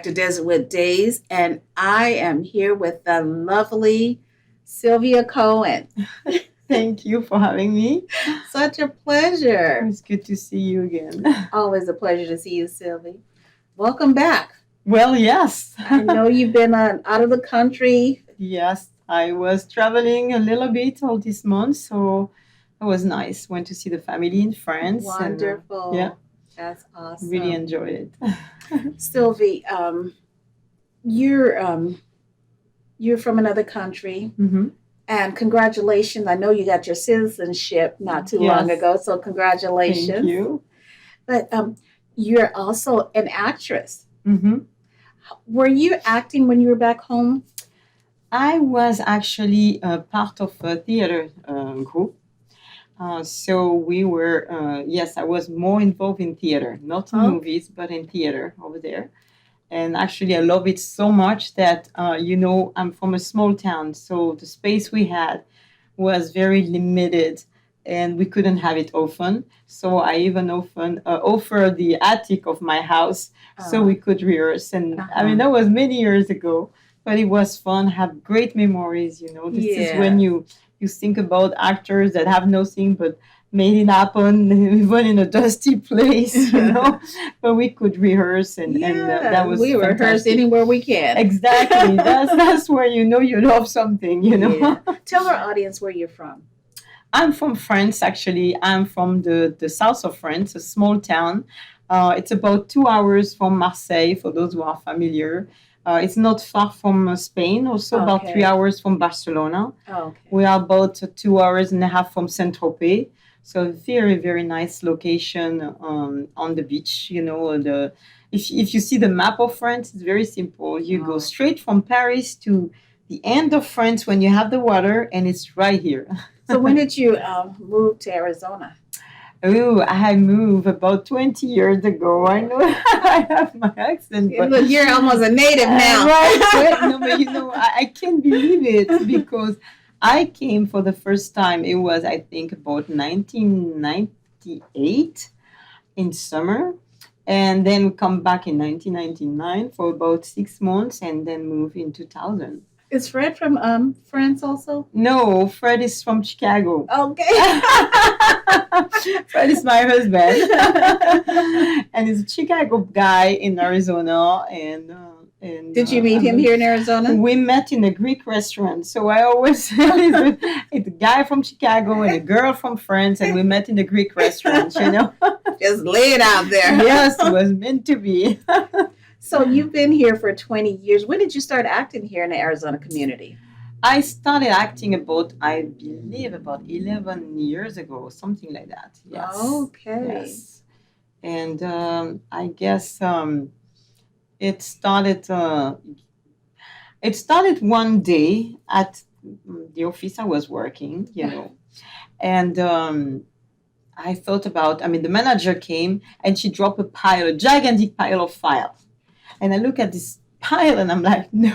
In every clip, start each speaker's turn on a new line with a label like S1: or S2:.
S1: to Desert with Days, and I am here with the lovely Sylvia Cohen.
S2: Thank you for having me.
S1: Such a pleasure.
S2: It's good to see you again.
S1: Always a pleasure to see you, Sylvie. Welcome back.
S2: Well, yes.
S1: I know you've been out of the country.
S2: Yes, I was traveling a little bit all this month, so it was nice. Went to see the family in France.
S1: Wonderful.
S2: Yeah,
S1: That's awesome.
S2: really enjoyed it.
S1: Sylvie, you're from another country.
S2: Mhm.
S1: And congratulations. I know you got your citizenship not too long
S2: Yes.
S1: ago, so congratulations.
S2: Thank you.
S1: But you're also an actress.
S2: hmm
S1: Were you acting when you were back home?
S2: I was actually part of a theater group. So we were, yes, I was more involved in theater, not in
S1: Oh.
S2: movies, but in theater over there. And actually, I love it so much that, I'm from a small town. So the space we had was very limited and we couldn't have it often. So I even often offered the attic of my house so we could rehearse. And I mean, that was many years ago, but it was fun, have great memories. This is when you think about actors that have nothing but made it happen, even in a dusty place. But we could rehearse, and that was
S1: we rehearse
S2: fantastic.
S1: anywhere we can.
S2: Exactly. That's where you love something.
S1: Yeah. Tell our audience where you're from.
S2: I'm from France, actually. I'm from the south of France, a small town. It's about 2 hours from Marseille, for those who are familiar. It's not far from Spain, also about
S1: Okay.
S2: 3 hours from Barcelona.
S1: Okay.
S2: We are about 2 hours and a half from Saint-Tropez. So very, very nice location on the beach. If you see the map of France, it's very simple. You go straight from Paris to the end of France when you have the water, and it's right here.
S1: So when did you move to Arizona?
S2: Oh, I moved about 20 years ago. I know I have my accent, but
S1: Look, you're almost a native now.
S2: right. No, but I can't believe it because I came for the first time. It was, I think, about 1998 in summer, and then come back in 1999 for about 6 months, and then move in 2000.
S1: Is Fred from France also?
S2: No, Fred is from Chicago.
S1: Okay.
S2: Fred is my husband, and he's a Chicago guy in Arizona. And
S1: Did you meet him here in Arizona?
S2: We met in a Greek restaurant. So I always say it's a guy from Chicago and a girl from France, and we met in a Greek restaurant.
S1: Just lay it out there.
S2: Yes, it was meant to be.
S1: So you've been here for 20 years. When did you start acting here in the Arizona community?
S2: I started acting I believe, about 11 years ago, something like that. Yes.
S1: Okay.
S2: Yes. And I guess it started. It started one day at the office I was working, and I thought about. I mean, the manager came and she dropped a gigantic pile of files. And I look at this pile and I'm like, no.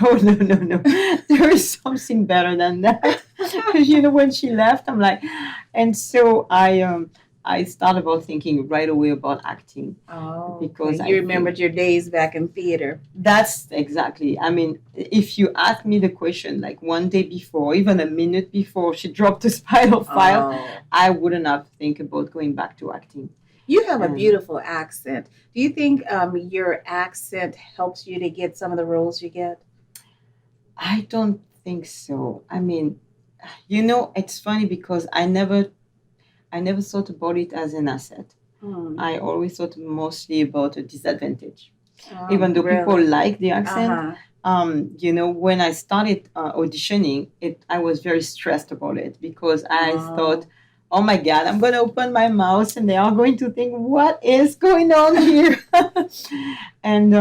S2: There is something better than that. When she left, I'm like, and so I started about thinking right away about acting.
S1: Oh,
S2: because
S1: you remembered your days back in theater.
S2: That's exactly. I mean, if you ask me the question like one day before, even a minute before she dropped this pile of file, I wouldn't have think about going back to acting.
S1: You have a beautiful accent. Do you think your accent helps you to get some of the roles you get?
S2: I don't think so. I mean, it's funny because I never thought about it as an asset. I always thought mostly about a disadvantage. Even though people
S1: Really?
S2: like the accent, when I started auditioning, I was very stressed about it because I thought, oh my God, I'm going to open my mouth and they are going to think, what is going on here? And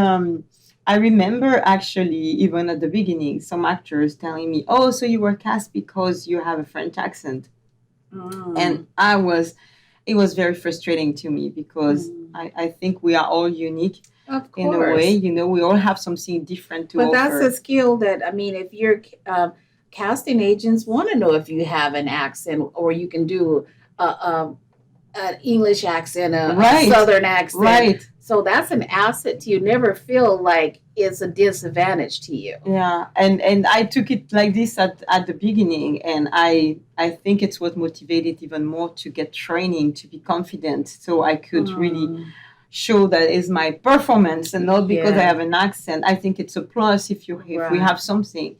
S2: I remember actually, even at the beginning, some actors telling me, oh, so you were cast because you have a French accent. And it was very frustrating to me because I think we are all unique
S1: Of
S2: in a
S1: course.
S2: way. We all have something different to
S1: But
S2: offer.
S1: that's a skill that, I mean, if you're casting agents want to know if you have an accent or you can do an English accent, a
S2: Right.
S1: Southern accent.
S2: Right.
S1: So that's an asset to you. Never feel like it's a disadvantage to you.
S2: Yeah, and I took it like this at the beginning, and I think it's what motivated even more to get training to be confident, so I could really
S1: Mm,
S2: show that is my performance and not because I
S1: yeah,
S2: have an accent. I think it's a plus if we
S1: right,
S2: have something.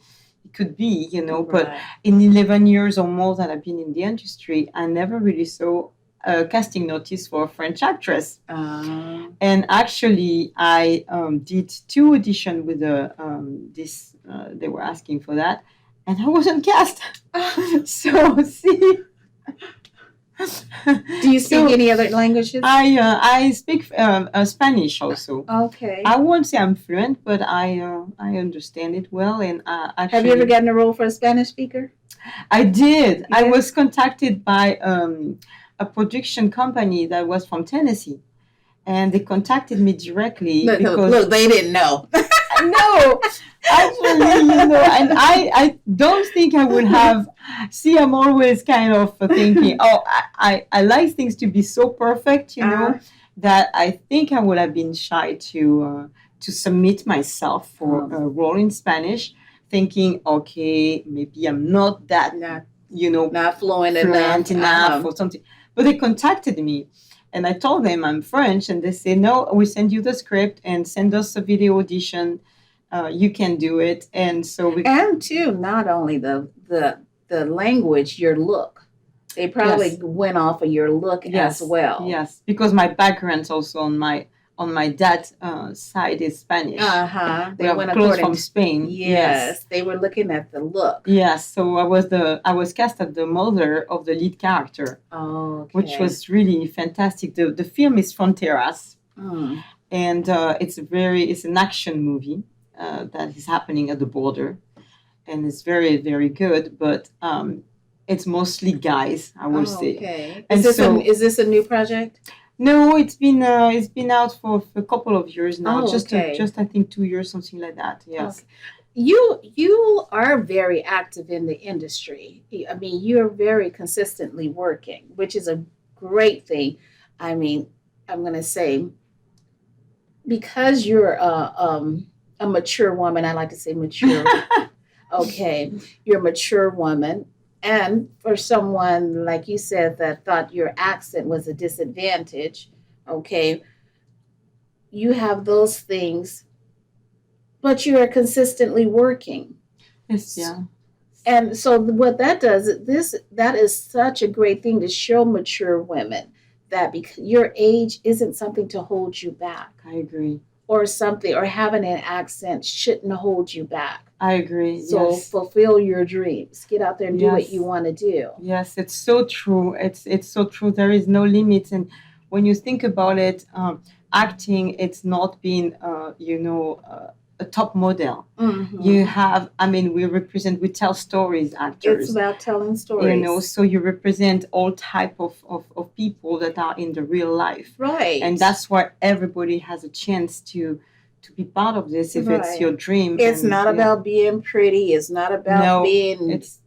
S2: It could be, but
S1: right.
S2: in 11 years or more that I've been in the industry, I never really saw a casting notice for a French actress. And actually, I did two auditions with this. They were asking for that, and I wasn't cast. So see,
S1: Do you speak
S2: so
S1: any other languages?
S2: I speak Spanish also.
S1: Okay.
S2: I won't say I'm fluent, but I understand it well. And
S1: Have you ever
S2: actually,
S1: gotten a role for a Spanish speaker?
S2: I did. I
S1: Yeah.
S2: was contacted by a production company that was from Tennessee, and they contacted me directly because
S1: Look, they didn't know.
S2: no, actually, and I don't think I would have. See, I'm always kind of thinking, oh, I like things to be so perfect, that I think I would have been shy to submit myself for a role in Spanish, thinking, okay, maybe I'm not that,
S1: Not,
S2: not
S1: fluent
S2: fluent enough
S1: enough.
S2: or something. But they contacted me. And I told them I'm French, and they say, no, we send you the script and send us a video audition. You can do it. And so
S1: And too, not only the language, your look. They probably
S2: Yes.
S1: went off of your look
S2: Yes,
S1: as well.
S2: yes, because my background's also on my dad's side is Spanish.
S1: They
S2: We are
S1: went
S2: close
S1: according
S2: from
S1: to,
S2: Spain.
S1: yes, they were looking at the look.
S2: Yes. So I was cast as the mother of the lead character,
S1: Okay.
S2: which was really fantastic. The film is Fronteras,
S1: Mm.
S2: and it's an action movie that is happening at the border, and it's very very good. But it's mostly guys, I would say.
S1: Okay.
S2: And so
S1: Is this a new project?
S2: no, it's been out for a couple of years now.
S1: Oh,
S2: Just
S1: okay.
S2: just I think 2 years, something like that. Yes.
S1: Okay. You are very active in the industry. I mean, you're very consistently working, which is a great thing. I mean, I'm going to say because you're a mature woman. I like to say mature. Okay, you're a mature woman. And for someone, like you said, that thought your accent was a disadvantage, okay, you have those things, but you are consistently working.
S2: Yes. Yeah.
S1: And so what that does, that is such a great thing to show mature women that because your age isn't something to hold you back,
S2: I agree.
S1: or something, or having an accent shouldn't hold you back.
S2: I agree.
S1: So
S2: Yes.
S1: fulfill your dreams. Get out there and do what
S2: Yes.
S1: you want to do.
S2: Yes, it's so true. It's so true. There is no limits, and when you think about it, acting, it's not being, a top model.
S1: Mhm.
S2: You have, I mean, we tell stories, actors.
S1: It's about telling stories.
S2: So you represent all type of people that are in the real life.
S1: Right.
S2: And that's why everybody has a chance to be part of this if it's
S1: Right.
S2: your dream.
S1: It's
S2: And,
S1: not
S2: yeah.
S1: about being pretty. It's not about
S2: No,
S1: being
S2: it's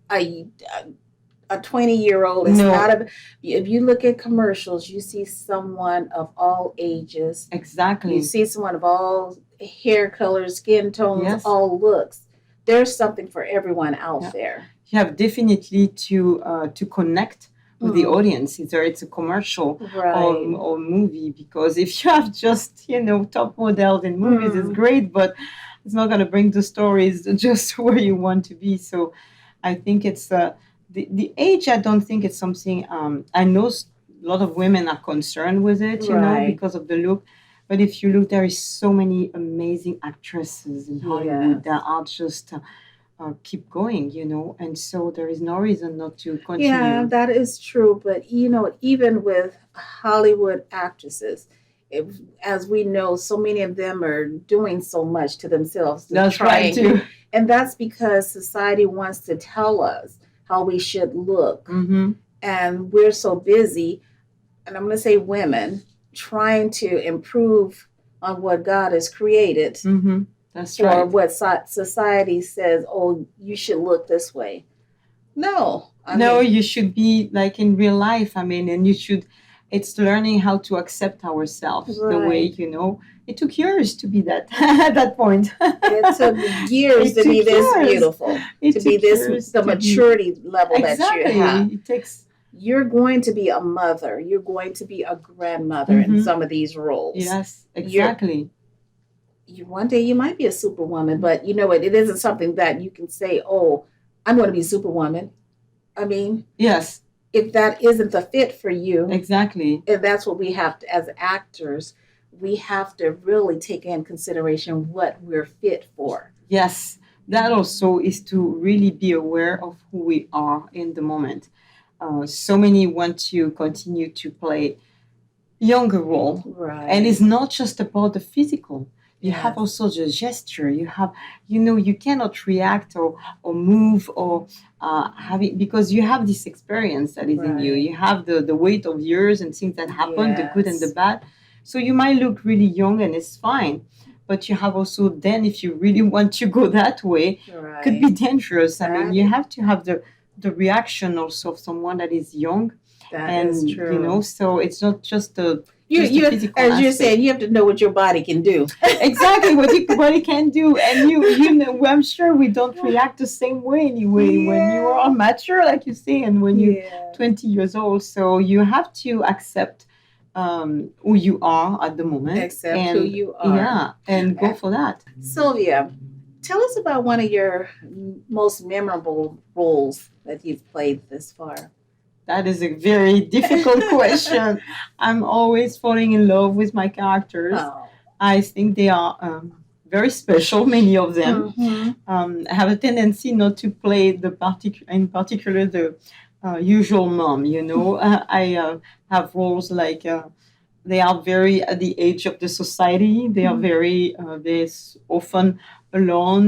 S1: a 20-year-old. It's
S2: No.
S1: not a, if you look at commercials, you see someone of all ages.
S2: exactly.
S1: You see someone of all hair colors, skin tones,
S2: Yes.
S1: all looks. There's something for everyone out
S2: Yeah.
S1: there.
S2: You have definitely to connect with the
S1: Mhm.
S2: audience, either it's a commercial
S1: Right.
S2: or movie, because if you have just top models in movies, it's
S1: Mm.
S2: great, but it's not going to bring the stories just where you want to be. So I think it's the age. I don't think it's something. I know a lot of women are concerned with it,
S1: Right.
S2: because of the look. But if you look, there is so many amazing actresses in Hollywood that are just keep going, and so there is no reason not to continue.
S1: Yeah, that is true. But even with Hollywood actresses, if, as we know, so many of them are doing so much to themselves to
S2: That's
S1: try
S2: right
S1: and,
S2: too.
S1: and that's because society wants to tell us how we should look,
S2: Mm-hmm.
S1: and we're so busy. And I'm going to say women trying to improve on what God has created
S2: Mm-hmm. That's
S1: for
S2: right.
S1: what society says. Oh, you should look this way. No,
S2: No, you should be like in real life. I mean, and you should. It's learning how to accept ourselves the way,
S1: Right.
S2: it took years to be that at that point.
S1: It took years
S2: It
S1: to be
S2: took
S1: this
S2: years.
S1: beautiful,
S2: It
S1: to be
S2: took
S1: this,
S2: years
S1: the
S2: to be
S1: maturity level that you have.
S2: exactly. It takes.
S1: You're going to be a mother. You're going to be a grandmother in
S2: Mm-hmm.
S1: some of these roles.
S2: Yes,
S1: You're
S2: exactly.
S1: one day you might be a superwoman, but you know what? It isn't something that you can say, "Oh, I'm going to be superwoman." I mean,
S2: Yes,
S1: if that isn't the fit for you,
S2: exactly.
S1: and that's what we have to, as actors, we have to really take in consideration what we're fit for.
S2: Yes, that also is to really be aware of who we are in the moment. So many want to continue to play younger role, and
S1: Right.
S2: it's not just about the physical. You have
S1: Yes.
S2: also the gesture. You have, you cannot react or move or have it because you have this experience that is in you.
S1: Right.
S2: You have the weight of years and things that happen, the good and the
S1: Yes.
S2: bad. So you might look really young and it's fine, but you have also then if you really want to go that way, could be
S1: Right.
S2: dangerous. I mean,
S1: That
S2: you have to have the reaction also of someone that is young,
S1: that is
S2: and
S1: true.
S2: so it's not just the
S1: You
S2: physical
S1: as you're
S2: aspect.
S1: saying, you have to know what your body can do.
S2: Exactly what your body can do, and you know, I'm sure we don't react the same way anyway when you are
S1: Yeah.
S2: mature, like you say, and when you're
S1: Yeah.
S2: 20 years old. So you have to accept who you are at the moment,
S1: Accept who
S2: and
S1: you are.
S2: yeah, and go for that.
S1: Sylvia, tell us about one of your most memorable roles that you've played this far.
S2: That is a very difficult question. I'm always falling in love with my characters.
S1: Oh.
S2: I think they are very special, many of them.
S1: Mm-hmm.
S2: I have a tendency not to play in particular the usual mom. I have roles like they are very at the age of the society. They are very often alone.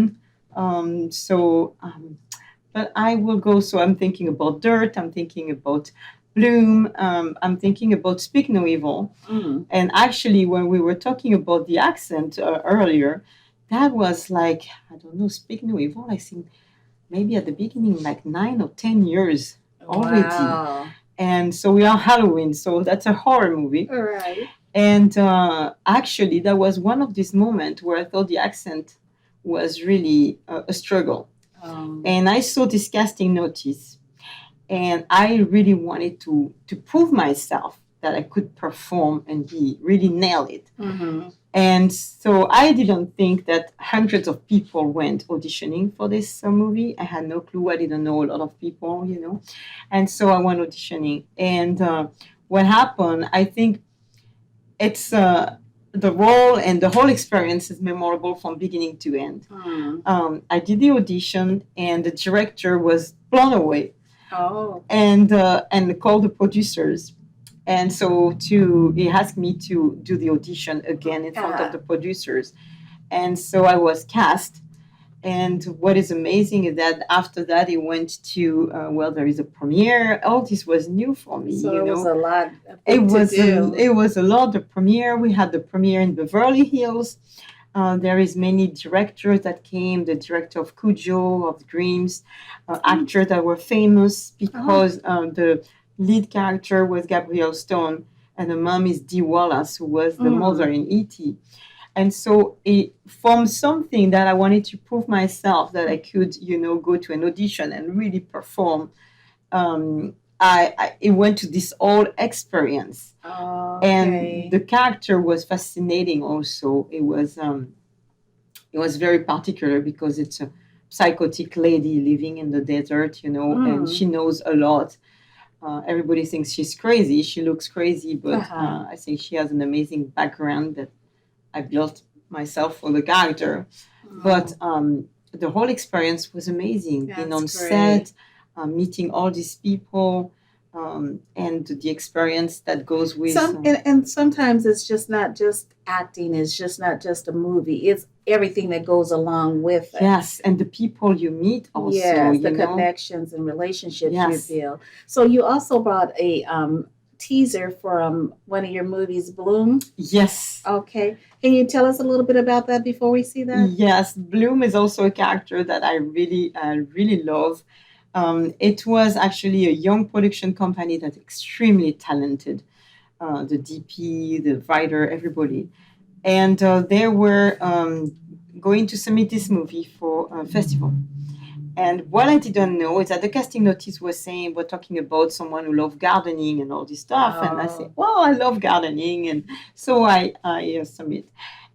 S2: But I will go. So I'm thinking about Dirt. I'm thinking about Bloom. I'm thinking about Speak No Evil.
S1: Mm.
S2: And actually, when we were talking about the accent earlier, that was like, I don't know, Speak No Evil, I think maybe at the beginning, like 9 or 10 years already.
S1: Wow.
S2: And so we are Halloween, so that's a horror movie.
S1: All right.
S2: And actually, that was one of these moments where I thought the accent was really a struggle. And I saw this casting notice, and I really wanted to prove myself that I could perform and be really nail it.
S1: Mm-hmm.
S2: And so I didn't think that hundreds of people went auditioning for this movie. I had no clue. I didn't know a lot of people. And so I went auditioning. And what happened, I think it's the role and the whole experience is memorable from beginning to end. I did the audition, and the director was blown away.
S1: Oh.
S2: And called the producers, and so he asked me to do the audition again in front of the producers, and so I was cast. And what is amazing is that after that, it went to there is a premiere. All this was new for me.
S1: So it was a lot.
S2: It was
S1: to do.
S2: it was a lot. The premiere, we had the premiere in Beverly Hills. There is many directors that came. The director of Cujo, of Dreams, actors that were famous because the lead character was Gabrielle Stone, and the mom is Dee Wallace, who was the mother in E.T. And so from something that I wanted to prove myself that I could, go to an audition and really perform, it went to this whole experience.
S1: Okay.
S2: And the character was fascinating also. It was very particular because it's a psychotic lady living in the desert, and she knows a lot. Everybody thinks she's crazy. She looks crazy, but I think she has an amazing background that I built myself for the character. But the whole experience was amazing. Being on set, meeting all these people, and the experience that goes with.
S1: And sometimes it's just not just acting. It's just not just a movie. It's everything that goes along with it.
S2: Yes, and the people you meet also.
S1: Yes, the connections and relationships you build. So you also brought a teaser for one of your movies, Bloom.
S2: Yes.
S1: Okay. Can you tell us a little bit about that before we see that?
S2: Yes, Bloom is also a character that I really love. It was actually a young production company that's extremely talented. the DP, the writer, everybody. And they were going to submit this movie for a festival. And what I didn't know is that the casting notice was saying we're talking about someone who loved gardening and all this stuff. And I said, well, I love gardening. And so I submit.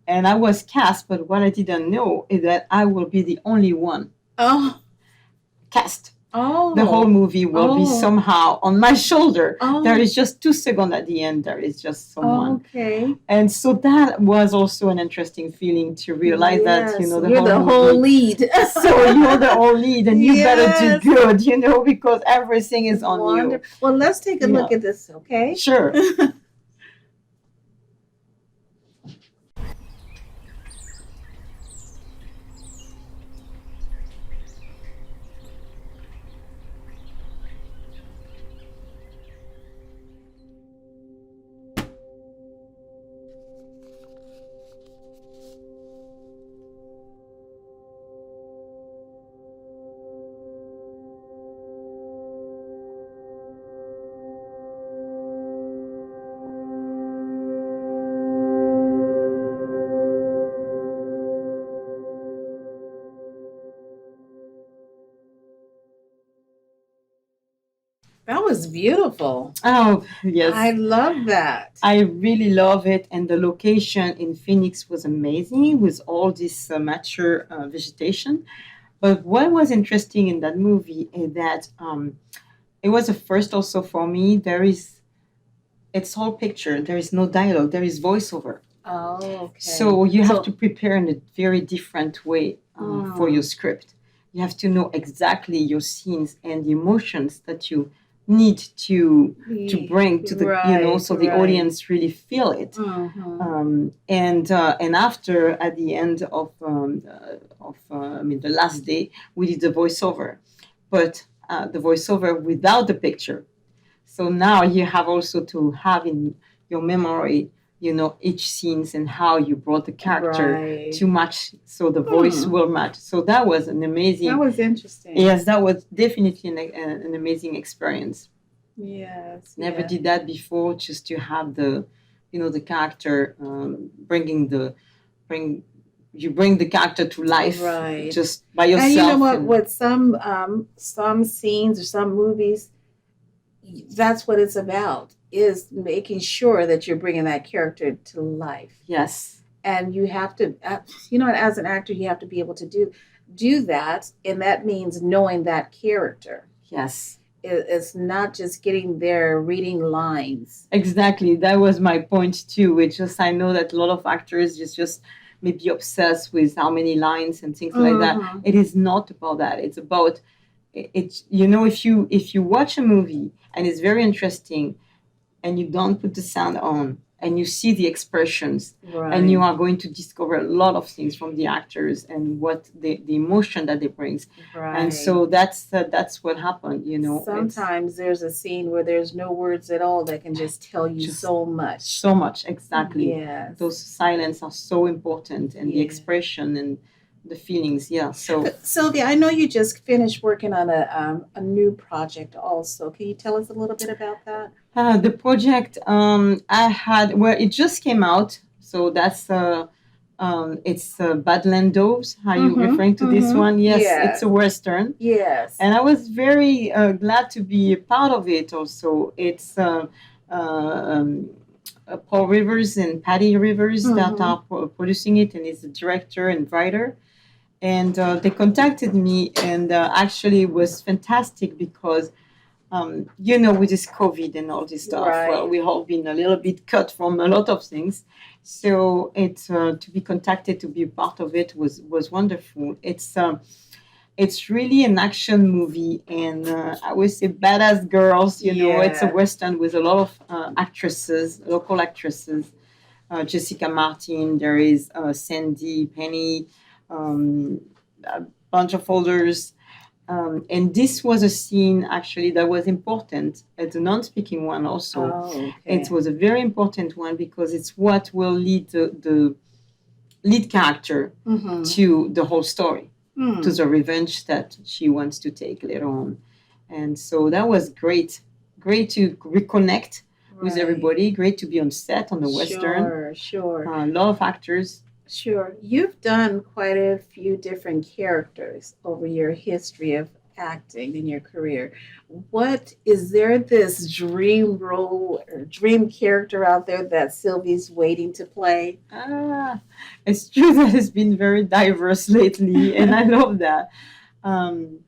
S2: And I was cast, but what I didn't know is that I will be the only one
S1: Oh,
S2: cast.
S1: oh.
S2: The whole movie will be somehow on my shoulder.
S1: Oh.
S2: There is just 2 seconds at the end. There is just someone.
S1: Okay.
S2: And so that was also an interesting feeling to realize that,
S1: Yes,
S2: the
S1: you're
S2: whole
S1: the
S2: movie,
S1: whole lead.
S2: so you're the whole lead and you better
S1: Yes.
S2: do good, because everything is on you.
S1: Well, let's take a look
S2: Yeah.
S1: at this, okay?
S2: Sure.
S1: That was beautiful.
S2: Oh, yes.
S1: I love that.
S2: I really love it. And the location in Phoenix was amazing with all this mature vegetation. But what was interesting in that movie is that it was a first also for me. It's all picture. There is no dialogue. There is voiceover.
S1: Oh, okay.
S2: So you have to prepare in a very different way for your script. You have to know exactly your scenes and the emotions that you need to bring to the so the audience really feel it. And after at the end of the last day we did the voiceover, but the voiceover without the picture. So now you have also to have in your memory each scenes and how you brought the character to match, so the voice will match. So that was an amazing.
S1: That was interesting.
S2: Yes, that was definitely an amazing experience.
S1: Yes.
S2: Never did that before. Just to have the character bring the character to life, just by yourself.
S1: And you know what? With some scenes or some movies, that's what it's about. Is making sure that you're bringing that character to life.
S2: Yes.
S1: And you have to, as an actor, you have to be able to do that. And that means knowing that character.
S2: Yes.
S1: It's not just getting there reading lines.
S2: Exactly. That was my point too. It's just, I know that a lot of actors just maybe obsessed with how many lines and things like that. It is not about that. It's about, if you watch a movie and it's very interesting, and you don't put the sound on, and you see the expressions, and you are going to discover a lot of things from the actors and what the emotion that they brings. And so that's what happened.
S1: Sometimes there's a scene where there's no words at all that can just tell you so much.
S2: So much, exactly.
S1: Yes.
S2: Those silence are so important, and the expression and the feelings. Yeah. So
S1: Sylvia, I know you just finished working on a new project also. Can you tell us a little bit about that?
S2: The project I had, it just came out. So that's it's Badland Doves. Are you referring to this one? Yes, it's a Western.
S1: Yes.
S2: And I was very glad to be a part of it also. It's Paul Rivers and Patty Rivers that are producing it, and is the director and writer. And they contacted me, and actually it was fantastic because, with this COVID and all this stuff, well, we've all been a little bit cut from a lot of things. So it's to be contacted to be a part of it was wonderful. It's really an action movie, and I would say badass girls. It's a Western with a lot of actresses, local actresses. Jessica Martin, there is Sandy Penny, a bunch of others. And this was a scene actually that was important. It's a non-speaking one also. It was a very important one because it's what will lead the lead character to the whole story, to the revenge that she wants to take later on. And so that was great to reconnect with
S1: Right.
S2: everybody. Great to be on set on the Western.
S1: Sure, sure.
S2: A lot of actors.
S1: Sure. You've done quite a few different characters over your history of acting in your career. What is there this dream role or dream character out there that Sylvie's waiting to play?
S2: Ah, it's true that it's been very diverse lately, and I love that. Um,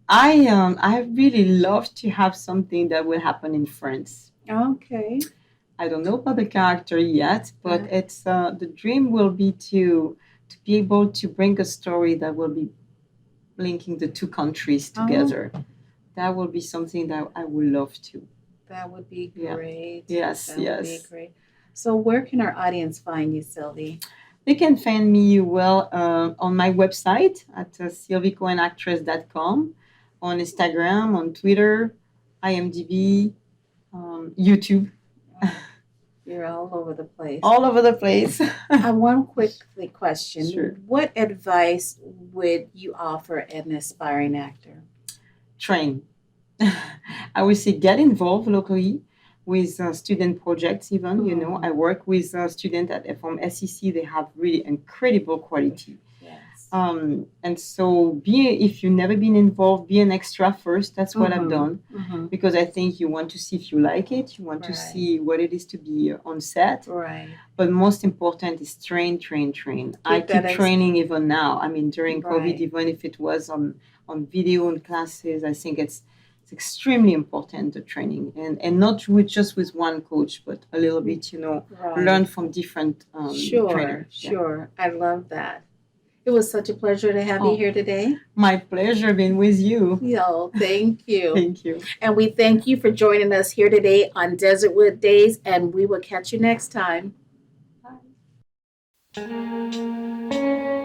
S2: I really love to have something that will happen in France.
S1: Okay.
S2: I don't know about the character yet, but
S1: Uh,
S2: it's the dream will be to be able to bring a story that will be linking the two countries
S1: oh,
S2: together. That will be something that I would love to.
S1: that would be
S2: Yeah.
S1: great.
S2: Yes.
S1: That would be
S2: Yes.
S1: great. So, where can our audience find you, Sylvie?
S2: They can find me well on my website at sylviecohenactress.com, on Instagram, on Twitter, IMDb, YouTube,
S1: You're all over the place.
S2: all over the place.
S1: One quick question.
S2: Sure.
S1: What advice would you offer an aspiring actor?
S2: Train. I would say get involved locally with student projects even. You know, I work with students from SEC. They have really incredible quality.
S1: Yes.
S2: And so if you've never been involved, be an extra first. That's what I've done.
S1: Mhm.
S2: Because I think you want to see if you like it. You want to
S1: Right.
S2: see what it is to be on set.
S1: Right.
S2: But most important is train, train, train. I
S1: Keep that
S2: keep
S1: ex-
S2: training even now. I mean, during COVID,
S1: Right.
S2: even if it was on video and classes, I think it's extremely important, the training. And not just with one coach, but a little bit,
S1: Right.
S2: learn from different
S1: Sure,
S2: trainers. Yeah.
S1: sure. I love that. It was such a pleasure to have you
S2: Oh.
S1: here today.
S2: My pleasure being with you.
S1: Yo, thank you.
S2: Thank you.
S1: And we thank you for joining us here today on Desertwood Days, and we will catch you next time.
S2: Bye.